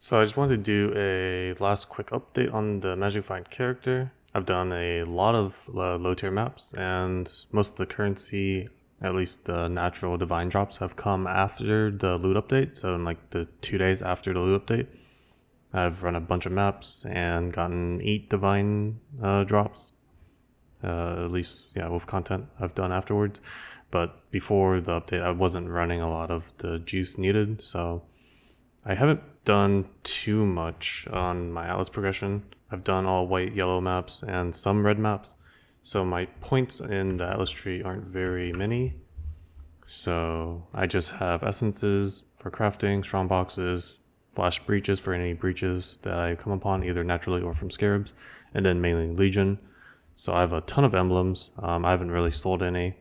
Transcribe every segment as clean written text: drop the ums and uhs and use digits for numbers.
So I just wanted to do a last quick update on the Magic Find character. I've done a lot of low tier maps, and most of the currency, at least the natural divine drops, have come after the loot update. So in like the 2 days after the loot update, I've run a bunch of maps and gotten 8 divine drops. At least, yeah, with content I've done afterwards. But before the update, I wasn't running a lot of the juice needed, so I haven't done too much on my Atlas progression. I've done all white, yellow maps and some red maps. So my points in the Atlas tree aren't very many. So I just have essences for crafting, strong boxes, flash breaches for any breaches that I come upon, either naturally or from scarabs, and then mainly Legion. So I have a ton of emblems. I haven't really sold any.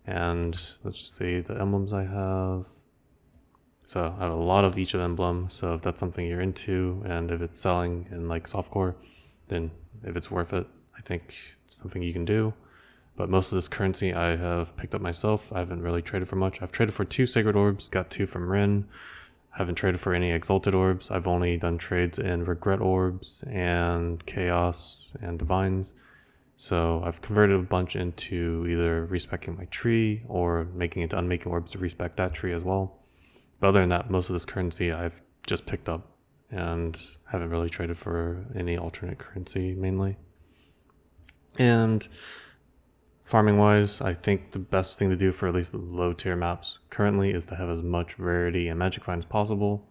And let's see the emblems I have. So I have a lot of each of emblem. So if that's something you're into, and if it's selling in like softcore, then if it's worth it, I think it's something you can do. But most of this currency I have picked up myself. I haven't really traded for much. I've traded for 2 sacred orbs, got 2 from Rin. I haven't traded for any exalted orbs. I've only done trades in regret orbs and chaos and divines. So I've converted a bunch into either respecking my tree or making it to unmaking orbs to respec that tree as well. But other than that, most of this currency I've just picked up and haven't really traded for any alternate currency mainly. And farming wise, I think the best thing to do for at least the low tier maps currently is to have as much rarity and magic find as possible.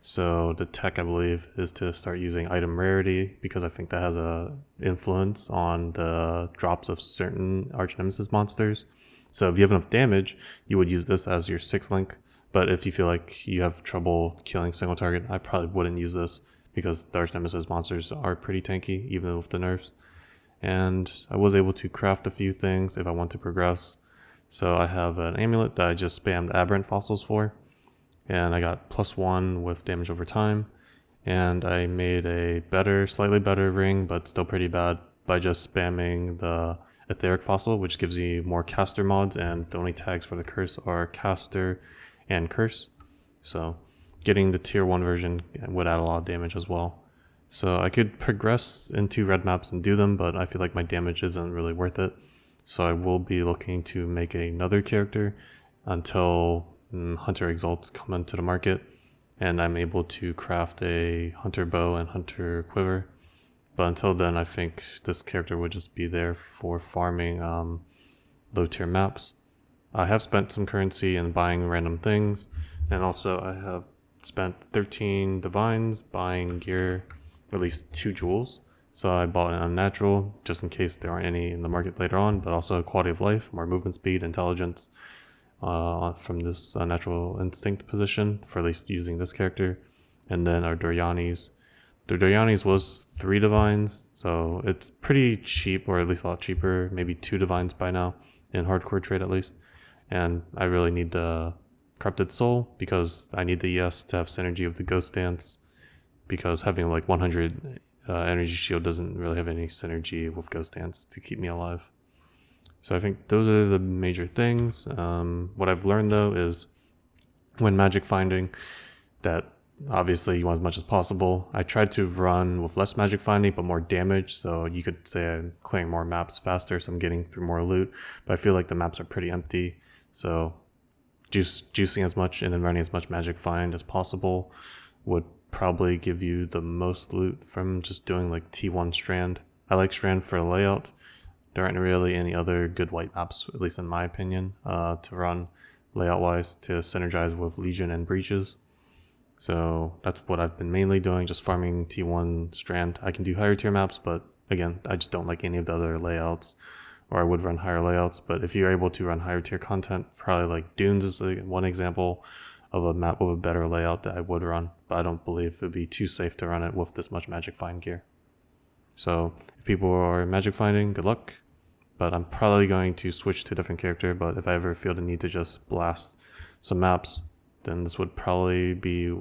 So the tech, I believe, is to start using item rarity, because I think that has a influence on the drops of certain arch nemesis monsters. So if you have enough damage, you would use this as your 6th link. But if you feel like you have trouble killing single target, I probably wouldn't use this, because the arch nemesis monsters are pretty tanky, even with the nerfs. And I was able to craft a few things if I want to progress. So I have an amulet that I just spammed aberrant fossils for, and I got +1 with damage over time. And I made a slightly better ring, but still pretty bad, by just spamming the etheric fossil, which gives you more caster mods, and the only tags for the curse are caster and curse. So getting the tier 1 version would add a lot of damage as well. So I could progress into red maps and do them, but I feel like my damage isn't really worth it. So I will be looking to make another character until Hunter Exalts come into the market and I'm able to craft a Hunter Bow and Hunter Quiver. But until then, I think this character would just be there for farming low tier maps. I have spent some currency in buying random things, and also I have spent 13 divines buying gear, or at least 2 jewels. So I bought an unnatural, just in case there aren't any in the market later on, but also quality of life, more movement speed, intelligence, from this natural instinct position, for at least using this character. And then our Duryanis. The Duryanis was 3 divines, so it's pretty cheap, or at least a lot cheaper, maybe 2 divines by now, in hardcore trade at least. And I really need the Corrupted Soul, because I need the ES to have synergy with the Ghost Dance, because having like 100 energy shield doesn't really have any synergy with Ghost Dance to keep me alive. So I think those are the major things. What I've learned though is, when magic finding, that obviously you want as much as possible. I tried to run with less magic finding but more damage, so you could say I'm clearing more maps faster, so I'm getting through more loot, but I feel like the maps are pretty empty. So juicing as much and then running as much magic find as possible would probably give you the most loot from just doing like T1 Strand. I like Strand for layout. There aren't really any other good white maps, at least in my opinion, to run layout wise to synergize with Legion and breaches. So that's what I've been mainly doing, just farming T1 Strand. I can do higher tier maps, but again, I just don't like any of the other layouts, or I would run higher layouts. But if you're able to run higher tier content, probably like Dunes is one example of a map with a better layout that I would run, but I don't believe it would be too safe to run it with this much magic find gear. So if people are magic finding, good luck. But I'm probably going to switch to a different character. But if I ever feel the need to just blast some maps, then this would probably be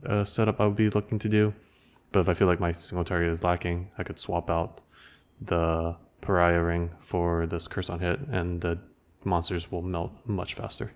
a setup I would be looking to do. But if I feel like my single target is lacking, I could swap out the Pariah ring for this curse on hit, and the monsters will melt much faster.